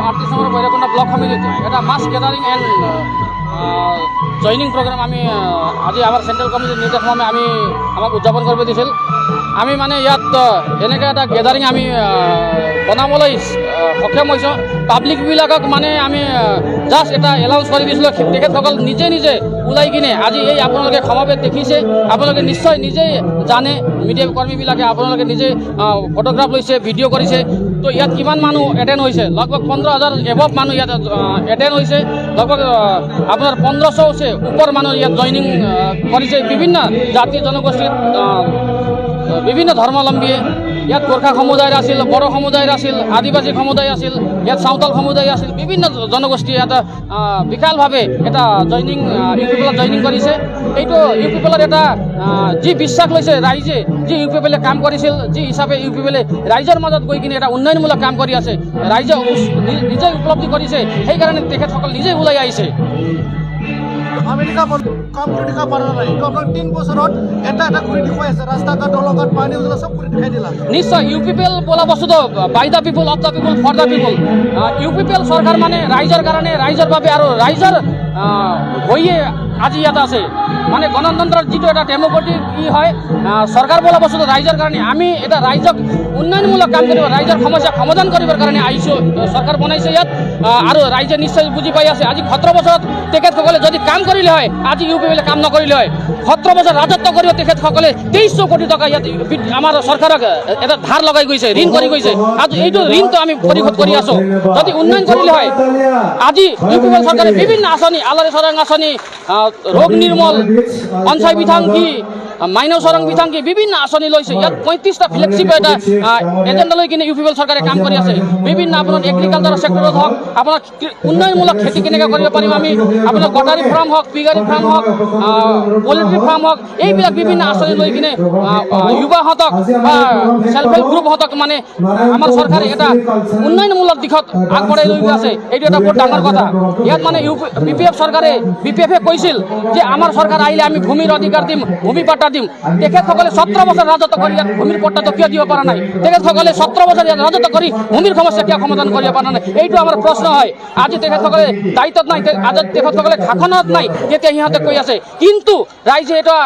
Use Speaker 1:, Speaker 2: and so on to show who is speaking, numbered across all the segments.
Speaker 1: আমাৰ 38 number Bhairabkunda block সমিতিত এটা মাছ গেদাৰিং এণ্ড জইনিং প্ৰগ্ৰাম আমি আজি আমাৰ চেণ্ট্ৰেল কমিটিৰ নিৰ্দেশমৰ্মে আমাক উদযাপন কৰিব দিছিল। আমি মানে ইয়াত এনেকৈ এটা গেদাৰিং আমি বনাবলৈ সক্ষম হৈছোঁ। পাব্লিকবিলাকক মানে আমি জাষ্ট এটা এলাউন্স কৰি দিছিলোঁ। তেখেতসকল নিজে নিজে ওলাই কিনে আজি এই আপোনালোকে সমাৱেশ দেখিছে, আপোনালোকে নিশ্চয় নিজেই জানে, মিডিয়া কৰ্মীবিলাকে আপোনালোকে নিজে ফটোগ্ৰাফ লৈছে, ভিডিঅ' কৰিছে। তো ইয়াত কিমান মানুহ এটেণ্ড হৈছে? লগভগ 15,000 এবভ মানুহ ইয়াত এটেণ্ড হৈছে। লগভগ আপোনাৰ 1500 হৈছে ওপৰ মানুহ ইয়াত জইনিং কৰিছে। বিভিন্ন জাতি জনগোষ্ঠীৰ বিভিন্ন ধৰ্মাৱলম্বীয়ে ইয়াত গোৰ্খা সমুদায় আছিল, বড়ো সমুদায় আছিল, আদিবাসী সমুদায় আছিল, ইয়াত চাওতাল সমুদায় আছিল। বিভিন্ন জনগোষ্ঠী ইয়াত বিশালভাৱে এটা জইনিং ইউপিপিএলত জইনিং কৰিছে। এইটো ইউপিপিএলৰ এটা যি বিশ্বাস লৈছে ৰাইজে, যি ইউপিপিএলে কাম কৰিছিল, যি হিচাপে ইউপিপিএলে ৰাইজৰ মাজত গৈ কিনে এটা উন্নয়নমূলক কাম কৰি আছে, ৰাইজে নিজে উপলব্ধি কৰিছে। সেইকাৰণে তেখেতসকল নিজে ওলাই আহিছে।
Speaker 2: আমেৰিকা কাম কৰি দেখা পৰা নাই। তো আপোনাৰ 3 বছৰত এটা কৰি দেখুৱাই আছে, ৰাস্তা ঘাট, দলঘাট, পানী উজলা চব কৰি দেখাই দিলা।
Speaker 1: নিশ্চয় ইউপিপিএল বোলা বস্তুটো by the people, of the people, for the people. UPPL চৰকাৰ মানে ৰাইজৰ কাৰণে, ৰাইজৰ বাবে আৰু ৰাইজৰ হৈয়ে আজি ইয়াত আছে। মানে গণতন্ত্ৰৰ যিটো এটা ডেম'ক্ৰেটিক হয়, চৰকাৰ বোলা বস্তুটো ৰাইজৰ কাৰণে। আমি এটা ৰাইজক উন্নয়নমূলক কাম কৰিব, ৰাইজৰ সমস্যা সমাধান কৰিবৰ কাৰণে আহিছোঁ। চৰকাৰ বনাইছে ইয়াত আৰু ৰাইজে নিশ্চয় বুজি পাই আছে। আজি 17 বছৰত তেখেতসকলে যদি কাম কৰিলে হয়, আজি ইউপিপিএলে কাম নকৰিলে হয়। 17 বছৰ ৰাজত্ব কৰিব তেখেতসকলে 2300 কোটি টকা ইয়াত আমাৰ চৰকাৰক এটা ধাৰ লগাই গৈছে, ঋণ কৰি গৈছে। আজি এইটো ঋণটো আমি পৰিশোধ কৰি আছোঁ। যদি উন্নয়ন কৰিলে হয়, আজি ইউপিপিএল চৰকাৰে বিভিন্ন আঁচনি, আলাৰী চৰাং আঁচনি, ৰোগ নিৰ্মল, অঞ্চল বিধাংকি, মাইনৱ চৰং বিধাংকি বিভিন্ন আঁচনি লৈছে। ইয়াত 35টা ফ্লেগশ্বিপ এটা এজেণ্ডা লৈ কিনে ইউপিপিএল চৰকাৰে কাম কৰি আছে। বিভিন্ন আপোনাৰ এগ্ৰিকালচাৰ চেক্টৰত হওক, আপোনাৰ উন্নয়নমূলক খেতি কেনেকৈ কৰিব পাৰিম আমি, আপোনাৰ গটাৰী ফাৰ্ম হওক, পিগাৰী ফাৰ্ম হওক, পলিট্ৰি ফাৰ্ম হওক, এইবিলাক বিভিন্ন আঁচনি লৈ কিনে যুৱাহঁতক বা চেল্ফ হেল্প গ্ৰুপহঁতক মানে আমাৰ চৰকাৰে এটা উন্নয়নমূলক দিশত আগবঢ়াই লৈ গৈ আছে। এইটো এটা বহুত ডাঙৰ কথা। ইয়াত মানে বিপিএফে কৈছিল যে আমাৰ চৰকাৰ আহিলে আমি ভূমিৰ অধিকাৰ দিম, ভূমি পাট্টা দিম। তেখেতসকলে 17 বছৰ ৰাজত্ব কৰি ইয়াত ভূমিৰ পট্টাটো কিয় দিব পৰা নাই? তেখেতসকলে 17 বছৰ ইয়াত ৰাজত্ব কৰি ভূমিৰ সমস্যা কিয় সমাধান কৰিব পৰা নাই? এইটো আমাৰ প্ৰশ্ন হয়। আজি তেখেতসকলে দায়িত্বত নাই, আজি তেখেতসকলে শাসনত নাই, তেতিয়া সিহঁতে কৈ আছে। কিন্তু ৰাইজে এটা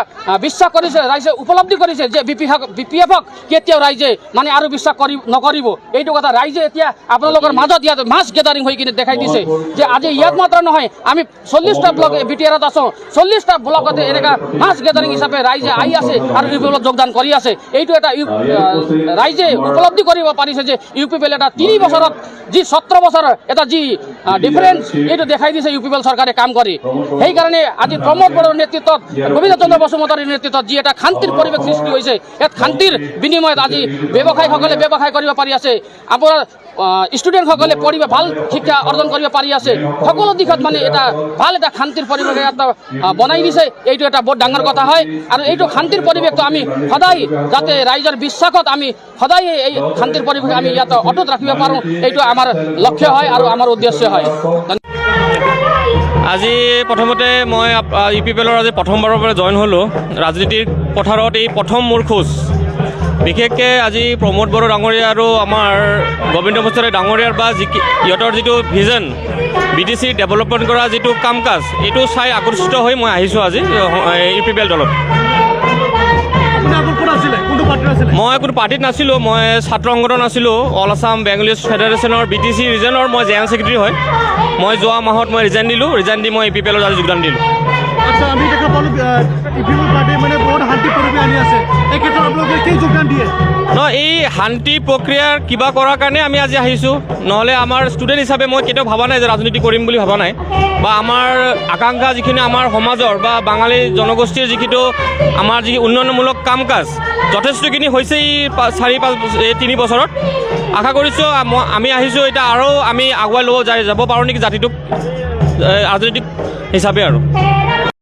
Speaker 1: বিশ্বাস কৰিছে, ৰাইজে উপলব্ধি কৰিছে যে বিপিএফক কেতিয়াও ৰাইজে মানে আৰু বিশ্বাস নকৰিব। এইটো কথা ৰাইজে এতিয়া আপোনালোকৰ মাজত ইয়াত মাছ গেদাৰিং হৈ কিনে দেখাই দিছে যে আজি ইয়াত মাত্ৰ নহয়, আমি 40টা ব্লক বিটিআৰত আছোঁ, 40টা ব্লকতে এনেকুৱা মাছ গেদাৰিং হিচাপে ৰাইজে আহি আছে আৰু ইউপিপিএলত যোগদান কৰি আছে। এইটো এটা ৰাইজে উপলব্ধি কৰিব পাৰিছে যে ইউপিপিএল এটা 3 বছৰত যি 17 বছৰৰ এটা যি ডিফাৰেঞ্চ এইটো দেখাই দিছে ইউপিপিএল চৰকাৰে কাম কৰি। সেইকাৰণে আজি প্ৰমোদ বড়োৰ নেতৃত্বত, গোবিন্দ চন্দ্ৰ বসুমতাৰীৰ নেতৃত্বত যি এটা শান্তিৰ পৰিৱেশ সৃষ্টি হৈছে, ইয়াত শান্তিৰ বিনিময়ত আজি ব্যৱসায়ীসকলে ব্যৱসায় কৰিব পাৰি আছে, আপোনাৰ ষ্টুডেণ্টসকলে পঢ়িব ভাল শিক্ষা অৰ্জন কৰিব পাৰি আছে। সকলো দিশত মানে এটা ভাল এটা শান্তিৰ পৰিৱেশ এটা বনাই দিছে। এইটো এটা বহুত ডাঙৰ কথা হয়। আৰু এইটো শান্তিৰ পৰিৱেশটো আমি সদায় যাতে ৰাইজৰ বিশ্বাসত আমি সদায় এই শান্তিৰ পৰিৱেশ আমি ইয়াত অটুট ৰাখিব পাৰোঁ, এইটো আমাৰ লক্ষ্য হয় আৰু আমাৰ উদ্দেশ্য হয়।
Speaker 3: আজি প্ৰথমতে মই ইউপিপিএলৰ আজি প্ৰথমবাৰৰ পৰা জইন হ'লোঁ। ৰাজনীতিৰ পথাৰত এই প্ৰথম মোৰ খোজ। বিশেষকৈ আজি প্ৰমোদ বড়ো ডাঙৰীয়া আৰু আমাৰ গোবিন্দ বসুমতাৰী ডাঙৰীয়াৰ বা সিহঁতৰ যিটো ভিজন, BTC ডেভেলপমেণ্ট কৰা যিটো কাম কাজ, এইটো চাই আকৰ্ষিত হৈ মই আহিছোঁ আজি ইউপিপিএল দলত। মই কোনো পাৰ্টিত নাছিলোঁ, মই ছাত্ৰ সংগঠন আছিলোঁ, অল আছাম বেংগলীছ ফেডাৰেশ্যনৰ BTC ৰিজনৰ মই জেনেৰেল ছেক্ৰেটাৰী হয়। মই যোৱা মাহত মই ৰিজাইন দিলোঁ, ৰিজাইন দি মই ইউপিপিএলত আজি যোগদান দিলোঁ।
Speaker 2: আচ্ছা, আমি দেখা পালোঁ ইউপিপিএল পাৰ্টি মানে বহুত শান্তি পৰিৱেশ আনি আছে, এই ক্ষেত্ৰত আপোনালোকে কি যোগদান দিয়ে?
Speaker 3: নহয়, এই শান্তি প্ৰক্ৰিয়াৰ কিবা কৰাৰ কাৰণে আমি আজি আহিছোঁ। নহ'লে আমাৰ ষ্টুডেণ্ট হিচাপে মই কেতিয়াও ভবা নাই যে ৰাজনীতি কৰিম বুলি ভবা নাই। বা আমাৰ আকাংক্ষা যিখিনি আমাৰ সমাজৰ বা বাঙালী জনগোষ্ঠীৰ যিটো আমাৰ যি উন্নয়নমূলক কাম কাজ যথেষ্টখিনি হৈছে এই 3 বছৰত। আশা কৰিছোঁ আমি আহিছোঁ এতিয়া আৰু আমি আগুৱাই যাব পাৰোঁ নেকি জাতিটোক ৰাজনৈতিক হিচাপে আৰু।